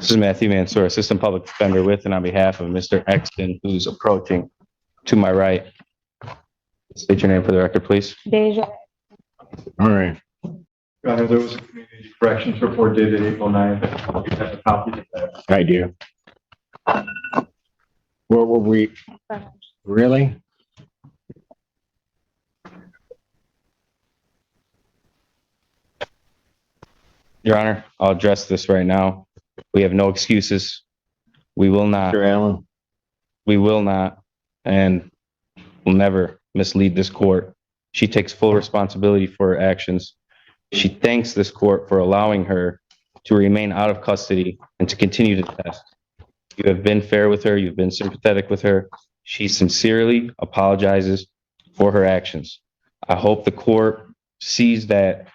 This is Matthew Mansour, Assistant Public Defender with and on behalf of Mr. Exton, who's approaching to my right. State your name for the record, please. Deja. All right. Your Honor, there was a community corrections report dated April 9th. You have a copy of that. I do. What were we, really? Your Honor, I'll address this right now. We have no excuses. We will not, Mr. Allen? and will never mislead this court. She takes full responsibility for her actions. She thanks this court for allowing her to remain out of custody and to continue to test. You have been fair with her. You've been sympathetic with her. She sincerely apologizes for her actions. I hope the court sees that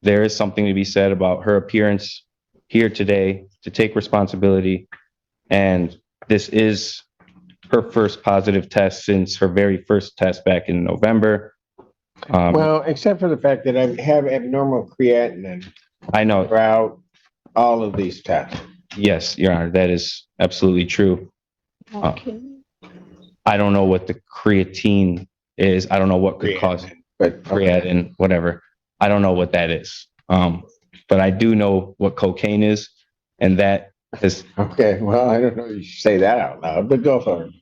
there is something to be said about her appearance here today to take responsibility. And this is her first positive test since her very first test back in November. Well, except for the fact that I have abnormal creatinine I know. throughout all of these tests. Yes, Your Honor, that is absolutely true. Okay. I don't know what the creatine is. I don't know what could cause But creatinine, whatever. I don't know what that is. But I do know what cocaine is, and that is okay, well, I don't know if you should say that out loud, but go for it.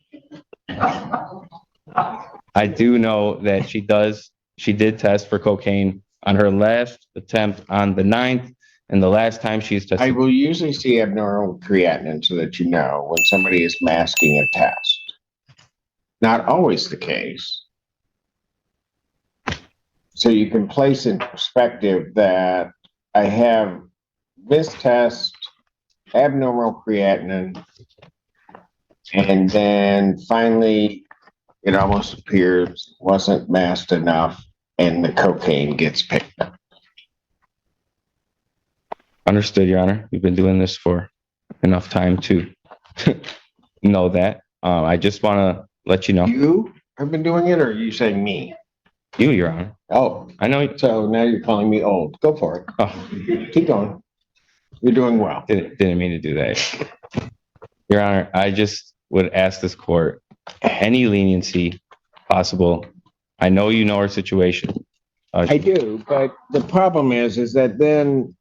I do know that she did test for cocaine on her last attempt on the 9th, and the last time she's tested. I will usually see abnormal creatinine so that you know when somebody is masking a test. Not always the case. So you can place in perspective that I have this test, abnormal creatinine, and then finally it almost appears wasn't masked enough and the cocaine gets picked up. Understood, Your Honor. We've been doing this for enough time to know that. I just want to let you know. You have been doing it, or are you saying me? You, Your Honor. Oh, I know. so now you're calling me old. Go for it. Oh, Keep going. You're doing well. didn't mean to do that. Your Honor, I just would ask this court any leniency possible. I know you know her situation. I do, but the problem is that then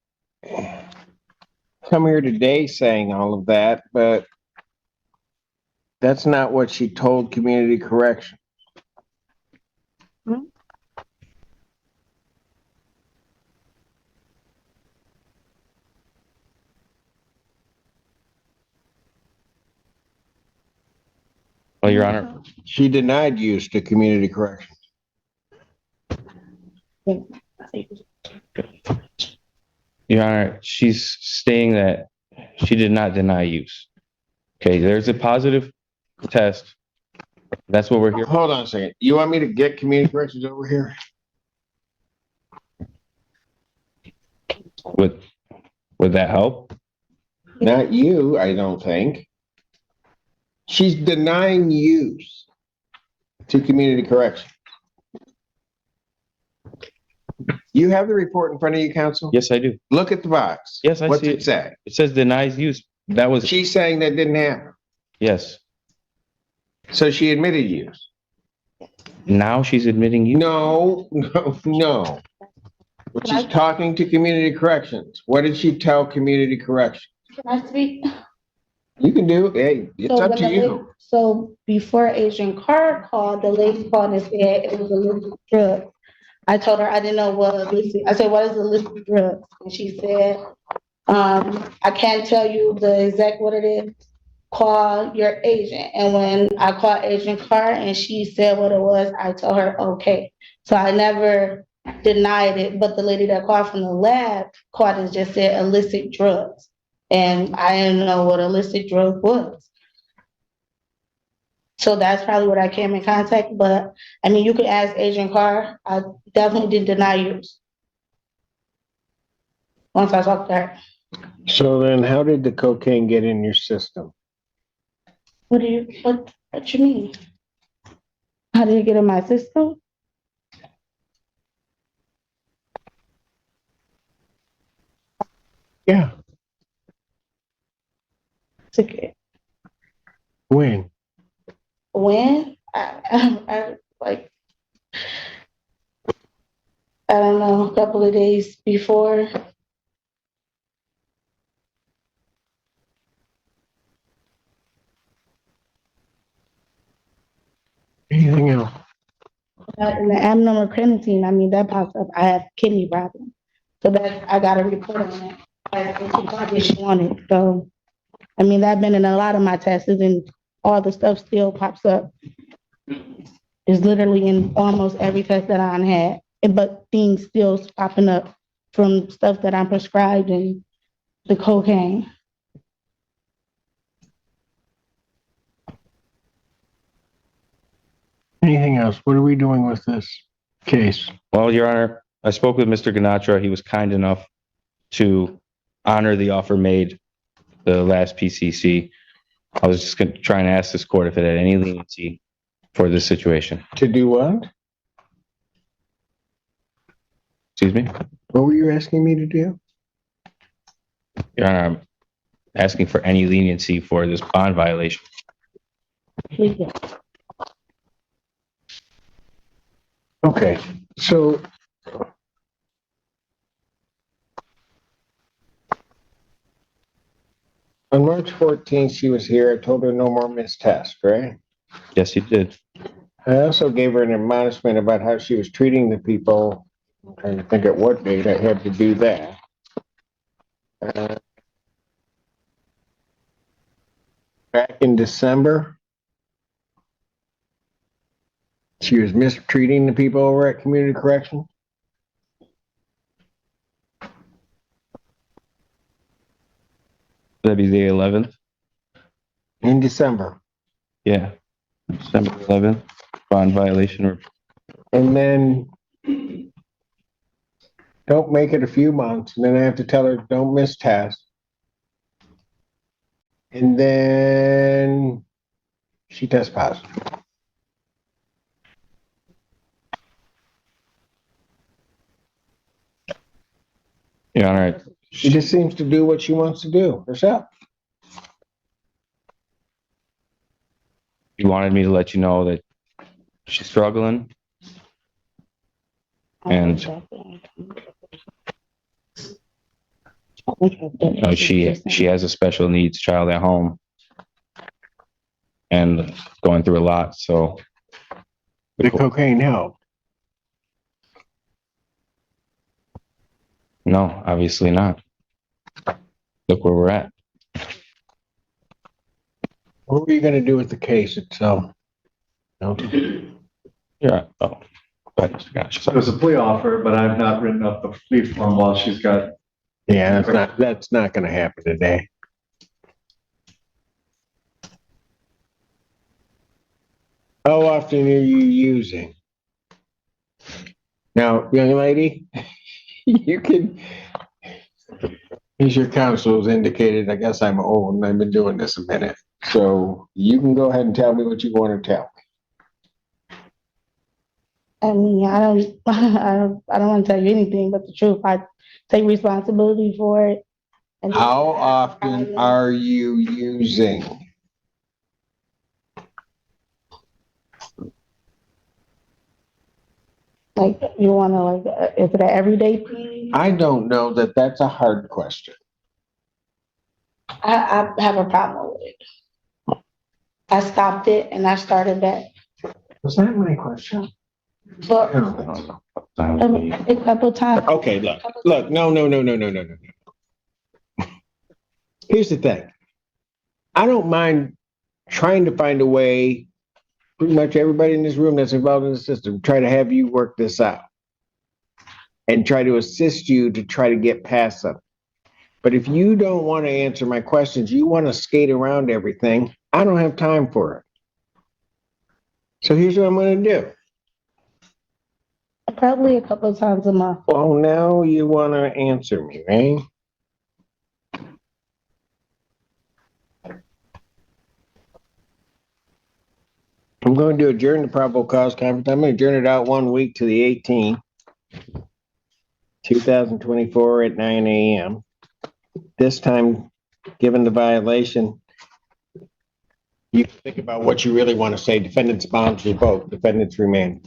come here today saying all of that, but that's not what she told community correction. Well, Your Honor, She denied use to community correction. Your Honor, she's stating that she did not deny use. Okay, there's a positive test. That's what we're here. Hold on a second. You want me to get community corrections over here? Would that help? Not you, I don't think. She's denying use to community correction. You have the report in front of you, counsel? Yes, I do. Look at the box. Yes, I What's see it say? It says denies use. That was, She's saying that didn't happen. yes. So she admitted use. Now she's admitting use. No. But she's talking to community corrections. What did she tell community corrections? Can I speak? You can do it. Hey, it's So up when to the you. lady- So before Agent Carr called, the lady called and said it was illicit drug. I told her I didn't know what illicit, I said, what is illicit drugs? And she said, I can't tell you the exact what it is. Call your agent. And when I called Agent Carr and she said what it was, I told her, okay. So I never denied it, but the lady that called from the lab called and just said illicit drugs. And I didn't know what illicit drug was. So that's probably what I came in contact, but I mean, you could ask Agent Carr. I definitely didn't deny use. Once I talked to her. So then how did the cocaine get in your system? What you mean? How did it get in my system? Yeah. ticket. When? When? I like, I don't know, a couple of days before. Anything else? In the abnormal creatinine, I mean, that pops up. I have kidney problems. So that I got a report on it. And she probably she wanted. So, I mean, that been in a lot of my tests and all the stuff still pops up. It's literally in almost every test that I had. But things still popping up from stuff that I'm prescribed and the cocaine. Anything else? What are we doing with this case? Well, Your Honor, I spoke with Mr. Ganatra. He was kind enough to honor the offer made the last PCC. I was just going to try and ask this court if it had any leniency for this situation. To do what? Excuse me? What were you asking me to do? Your Honor, I'm asking for any leniency for this bond violation. Okay, so on March 14th, she was here. I told her no more missed tests, right? Yes, you did. I also gave her an admonishment about how she was treating the people. I'm trying to think at what date I had to do that. Back in December, she was mistreating the people over at Community Correction. That'd be the 11th. In December. Yeah. December 11th, bond violation. And then don't make it a few months. And then I have to tell her, don't miss tests. And then she tests positive. Your Honor, She just seems to do what she wants to do herself. you wanted me to let you know that she's struggling. And she has a special needs child at home and going through a lot. So The cocaine helped. no, obviously not. Look where we're at. What were you going to do with the case itself? No. Yeah. Oh, but gosh. So there's a plea offer, but I've not written up the plea form while she's got. Yeah, that's not going to happen today. How often are you using? Now, young lady, you can, as your counsel has indicated, I guess I'm old and I've been doing this a minute. So you can go ahead and tell me what you want to tell me. I mean, I don't want to tell you anything but the truth. I take responsibility for it. And How often are you using? like you want to is it an everyday thing? I don't know that that's a hard question. I have a problem with it. I stopped it and I started back. Was that my question? But a couple times. Okay, look, no. Here's the thing. I don't mind trying to find a way, pretty much everybody in this room that's involved in the system, try to have you work this out and try to assist you to try to get past something. But if you don't want to answer my questions, you want to skate around everything, I don't have time for it. So here's what I'm going to do. Probably a couple of times a month. Well, now you want to answer me, right? I'm going to adjourn the probable cause conference. I'm going to adjourn it out 1 week to the 18th, 2024 at 9 a.m. This time, given the violation, You think about what you really want to say. Defendants bound to vote. Defendants remain.